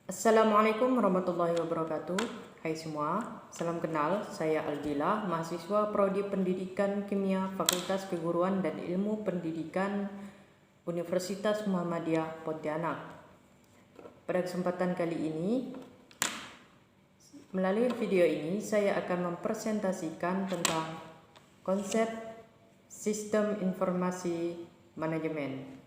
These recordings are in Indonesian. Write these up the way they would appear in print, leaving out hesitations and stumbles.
Assalamualaikum warahmatullahi wabarakatuh. Hai semua, salam kenal. Saya Aldila, mahasiswa Prodi Pendidikan Kimia Fakultas Keguruan dan Ilmu Pendidikan Universitas Muhammadiyah Pontianak. Pada kesempatan kali ini, melalui video ini saya akan mempresentasikan tentang konsep sistem informasi manajemen.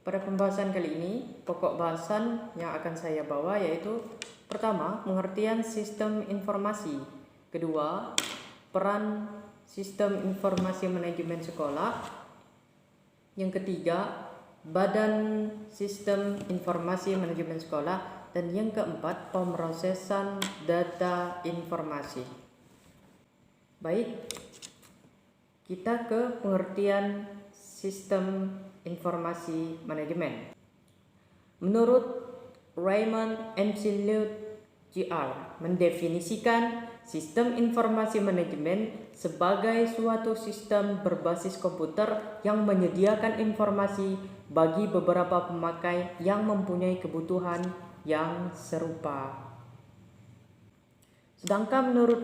Pada pembahasan kali ini, pokok bahasan yang akan saya bawa yaitu pertama, pengertian sistem informasi. Kedua, peran sistem informasi manajemen sekolah. Yang ketiga, badan sistem informasi manajemen sekolah. Dan yang keempat, pemrosesan data informasi. Baik, kita ke pengertian sistem informasi manajemen. Menurut Raymond McLeod Jr. mendefinisikan sistem informasi manajemen sebagai suatu sistem berbasis komputer yang menyediakan informasi bagi beberapa pemakai yang mempunyai kebutuhan yang serupa. Sedangkan menurut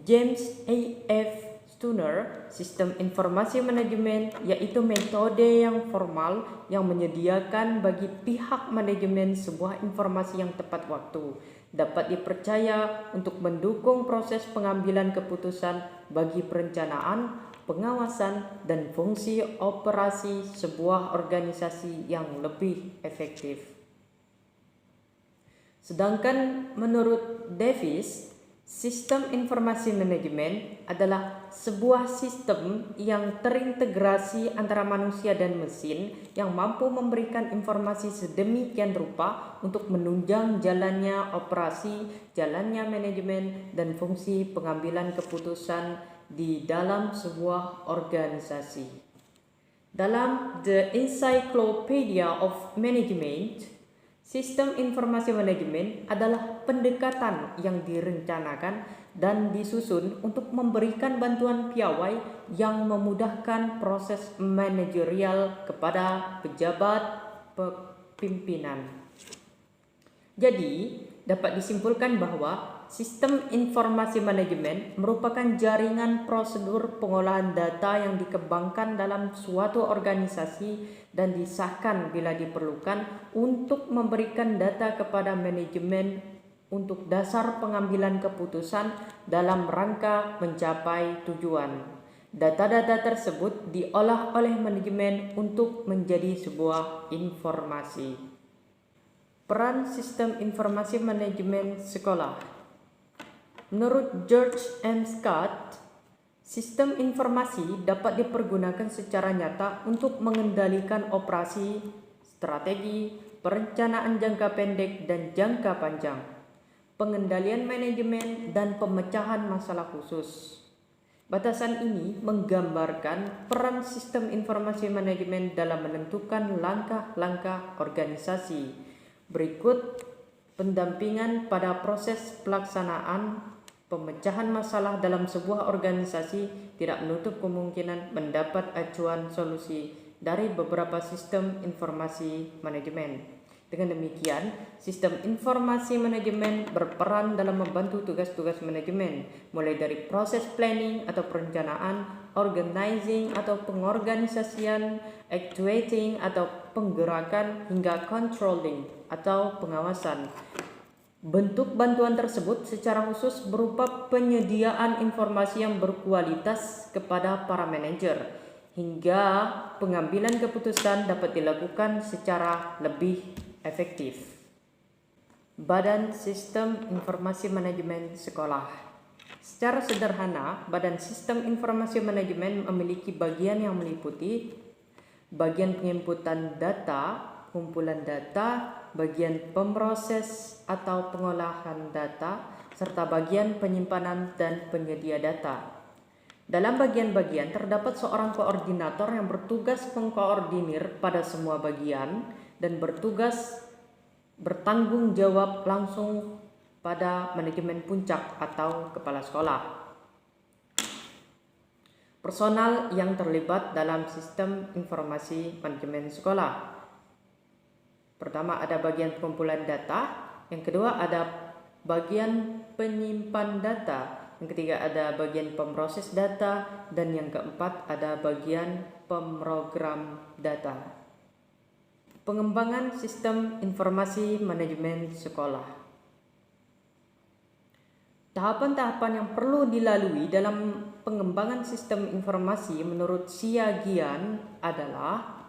James A.F. Stunner, sistem informasi manajemen yaitu metode yang formal yang menyediakan bagi pihak manajemen sebuah informasi yang tepat waktu, dapat dipercaya untuk mendukung proses pengambilan keputusan bagi perencanaan, pengawasan, dan fungsi operasi sebuah organisasi yang lebih efektif. Sedangkan menurut Davis, sistem informasi manajemen adalah sebuah sistem yang terintegrasi antara manusia dan mesin yang mampu memberikan informasi sedemikian rupa untuk menunjang jalannya operasi, jalannya manajemen, dan fungsi pengambilan keputusan di dalam sebuah organisasi. Dalam The Encyclopedia of Management, sistem informasi manajemen adalah pendekatan yang direncanakan dan disusun untuk memberikan bantuan piawai yang memudahkan proses manajerial kepada pejabat pimpinan. Jadi, dapat disimpulkan bahwa sistem informasi manajemen merupakan jaringan prosedur pengolahan data yang dikembangkan dalam suatu organisasi dan disahkan bila diperlukan untuk memberikan data kepada manajemen untuk dasar pengambilan keputusan dalam rangka mencapai tujuan. Data-data tersebut diolah oleh manajemen untuk menjadi sebuah informasi. Peran sistem informasi manajemen sekolah. Menurut George M. Scott, sistem informasi dapat dipergunakan secara nyata untuk mengendalikan operasi, strategi, perencanaan jangka pendek dan jangka panjang, pengendalian manajemen, dan pemecahan masalah khusus. Batasan ini menggambarkan peran sistem informasi manajemen dalam menentukan langkah-langkah organisasi. Berikut pendampingan pada proses pelaksanaan pemecahan masalah dalam sebuah organisasi tidak menutup kemungkinan mendapat acuan solusi dari beberapa sistem informasi manajemen. Dengan demikian, sistem informasi manajemen berperan dalam membantu tugas-tugas manajemen, mulai dari proses planning atau perencanaan, organizing atau pengorganisasian, actuating atau penggerakan, hingga controlling atau pengawasan. Bentuk bantuan tersebut secara khusus berupa penyediaan informasi yang berkualitas kepada para manajer, hingga pengambilan keputusan dapat dilakukan secara lebih efektif. Badan Sistem Informasi Manajemen Sekolah. Secara sederhana, Badan Sistem Informasi Manajemen memiliki bagian yang meliputi bagian penginputan data, kumpulan data, bagian pemroses atau pengolahan data, serta bagian penyimpanan dan penyedia data. Dalam bagian-bagian terdapat seorang koordinator yang bertugas mengkoordinir pada semua bagian dan bertanggung jawab langsung pada manajemen puncak atau kepala sekolah. Personal yang terlibat dalam sistem informasi manajemen sekolah. Pertama ada bagian pengumpulan data, yang kedua ada bagian penyimpan data, yang ketiga ada bagian pemroses data, dan yang keempat ada bagian pemrogram data. Pengembangan sistem informasi manajemen sekolah. Tahapan-tahapan yang perlu dilalui dalam pengembangan sistem informasi menurut Xia Gian adalah: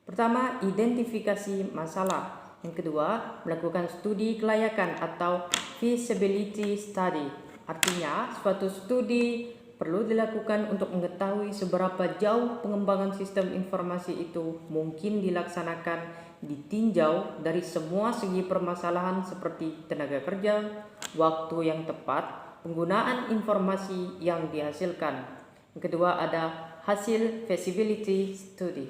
pertama, identifikasi masalah. Yang kedua, melakukan studi kelayakan atau feasibility study. Artinya, suatu studi perlu dilakukan untuk mengetahui seberapa jauh pengembangan sistem informasi itu mungkin dilaksanakan, ditinjau dari semua segi permasalahan seperti tenaga kerja, waktu yang tepat, penggunaan informasi yang dihasilkan. Yang kedua ada hasil feasibility study.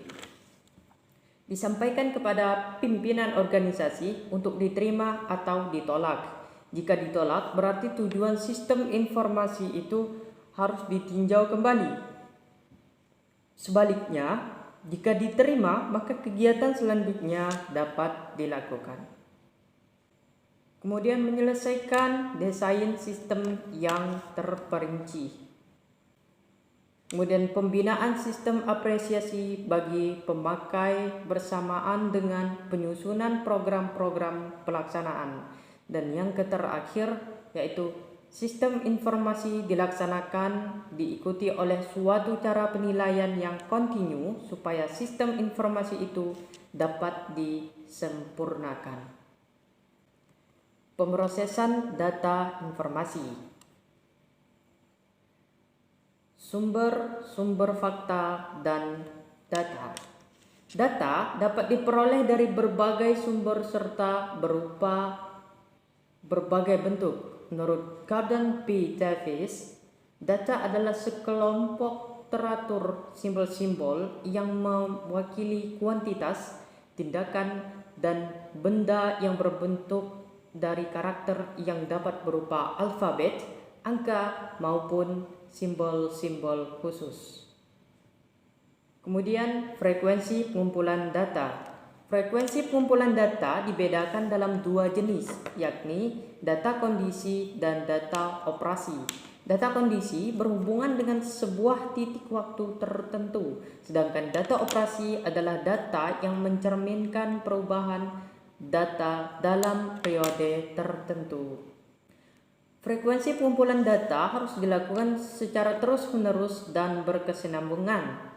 Disampaikan kepada pimpinan organisasi untuk diterima atau ditolak. Jika ditolak, berarti tujuan sistem informasi itu harus ditinjau kembali. Sebaliknya, jika diterima, maka kegiatan selanjutnya dapat dilakukan. Kemudian menyelesaikan desain sistem yang terperinci. Kemudian pembinaan sistem apresiasi bagi pemakai bersamaan dengan penyusunan program-program pelaksanaan. Dan yang terakhir yaitu sistem informasi dilaksanakan diikuti oleh suatu cara penilaian yang kontinu supaya sistem informasi itu dapat disempurnakan. Pemrosesan data informasi. Sumber-sumber fakta dan data. Data dapat diperoleh dari berbagai sumber serta berupa berbagai bentuk. Menurut Gordon P. Davis, data adalah sekelompok teratur simbol-simbol yang mewakili kuantitas, tindakan, dan benda yang berbentuk dari karakter yang dapat berupa alfabet, angka, maupun simbol-simbol khusus. Kemudian frekuensi pengumpulan data. Frekuensi pengumpulan data dibedakan dalam dua jenis, yakni data kondisi dan data operasi. Data kondisi berhubungan dengan sebuah titik waktu tertentu, sedangkan data operasi adalah data yang mencerminkan perubahan data dalam periode tertentu. Frekuensi pengumpulan data harus dilakukan secara terus-menerus dan berkesinambungan.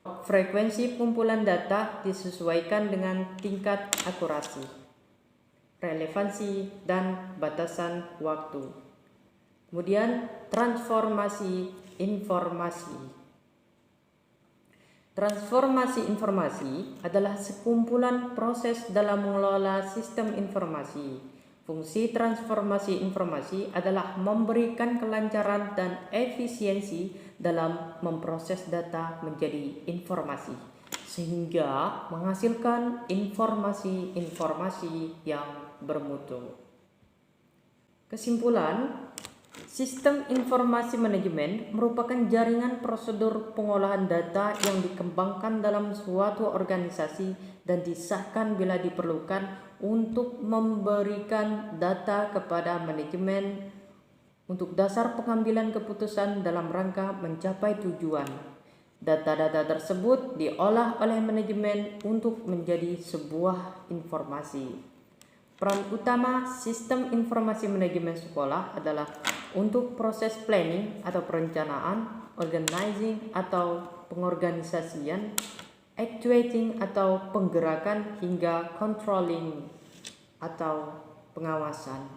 Frekuensi pengumpulan data disesuaikan dengan tingkat akurasi, relevansi, dan batasan waktu. Kemudian transformasi informasi. Transformasi informasi adalah sekumpulan proses dalam mengelola sistem informasi. Fungsi transformasi informasi adalah memberikan kelancaran dan efisiensi dalam memproses data menjadi informasi, sehingga menghasilkan informasi-informasi yang bermutu. Kesimpulan, sistem informasi manajemen merupakan jaringan prosedur pengolahan data yang dikembangkan dalam suatu organisasi dan disahkan bila diperlukan untuk memberikan data kepada manajemen untuk dasar pengambilan keputusan dalam rangka mencapai tujuan. Data-data tersebut diolah oleh manajemen untuk menjadi sebuah informasi. Peran utama sistem informasi manajemen sekolah adalah untuk proses planning atau perencanaan, organizing atau pengorganisasian, actuating atau penggerakan, hingga controlling atau pengawasan.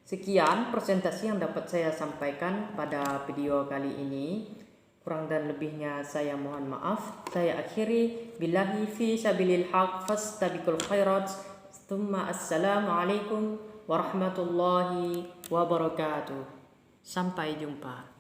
Sekian presentasi yang dapat saya sampaikan pada video kali ini. Kurang dan lebihnya saya mohon maaf. Saya akhiri, billahi fi sabilil haq fastabiqul khairat. Assalamualaikum warahmatullahi wabarakatuh. Sampai jumpa.